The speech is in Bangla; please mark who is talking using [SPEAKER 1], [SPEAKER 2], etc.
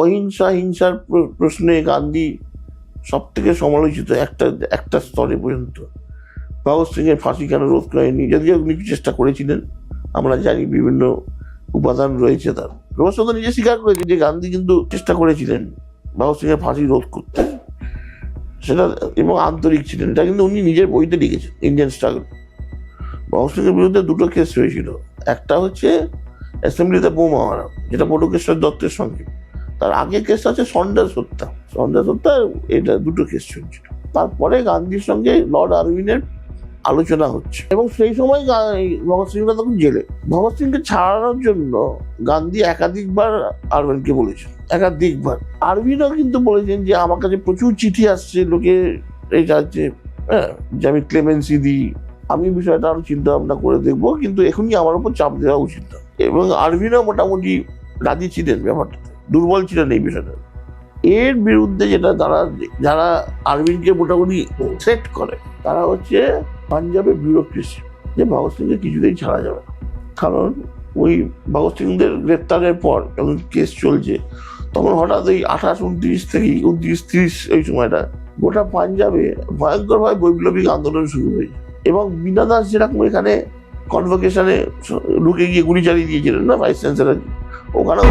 [SPEAKER 1] অহিংসা হিংসার প্রশ্নে গান্ধী সব থেকে সমালোচিত একটা স্তরে পর্যন্ত। ভগৎ সিং এর ফাঁসি কেন রোধ করেনি, যদিও উনি চেষ্টা করেছিলেন, আমরা জানি বিভিন্ন উপাদান রয়েছে তার। প্রভাষচন্দ্র নিজে স্বীকার করেছে যে গান্ধী কিন্তু চেষ্টা করেছিলেন ভগৎ সিং এর ফাঁসি রোধ করতে, সেটা এবং আন্তরিক ছিলেন। এটা কিন্তু উনি নিজের বইতে লিখেছেন, ইন্ডিয়ান স্ট্রাগল। ভগৎ সিং এর বিরুদ্ধে দুটো কেস হয়েছিল, একটা হচ্ছে অ্যাসেম্বলিতে বোমা মারা, যেটা বটুকেশ্বর দত্তের সঙ্গে। তার আগে কেস আছে সন্ডার্স হত্যা, এটা দুটো কেস চলছিল। তারপরে গান্ধীর সঙ্গে লর্ড আরউইনের আলোচনা হচ্ছে, এবং সেই সময় ভগৎ সিংরা তখন জেলে। ভগৎ সিংকে ছাড়ানোর জন্য গান্ধী একাধিকবার আরউইনকে বলেছেন, একাধিকবার। আরউইনও কিন্তু বলেছেন যে আমার কাছে প্রচুর চিঠি আসছে, লোকে এই চাচ্ছে যে আমি ক্লেমেন্সি দিই, আমি বিষয়টা আরো চিন্তা ভাবনা করে দেখবো, কিন্তু এখনই আমার উপর চাপ দেওয়া উচিত না। এবং আরউইনও মোটামুটি রাজি ছিলেন, ব্যাপারটাতে দুর্বল ছিলেন এই বিষয়টা। এর বিরুদ্ধে যারা আরউইনকে মোটামুটি সেট করে, তারা হচ্ছে পাঞ্জাবের ব্যুরোক্রেসি, যে ভগৎ সিংকে কিছুতেই ছাড়া যাবে না। কারণ ওই ভগৎ সিংদের গ্রেপ্তারের পর যখন কেস চলছে, তখন হঠাৎ ওই 28-29 থেকে 29-30 এই সময়টা গোটা পাঞ্জাবে ভয়ঙ্করভাবে বৈপ্লবিক আন্দোলন শুরু হয়েছে। এবং বীণা দাস যেরকম এখানে কনভোকেশনে ঢুকে গিয়ে গুলি চালিয়ে দিয়েছিলেন না ভাইস চ্যান্সেলর, ওখানেও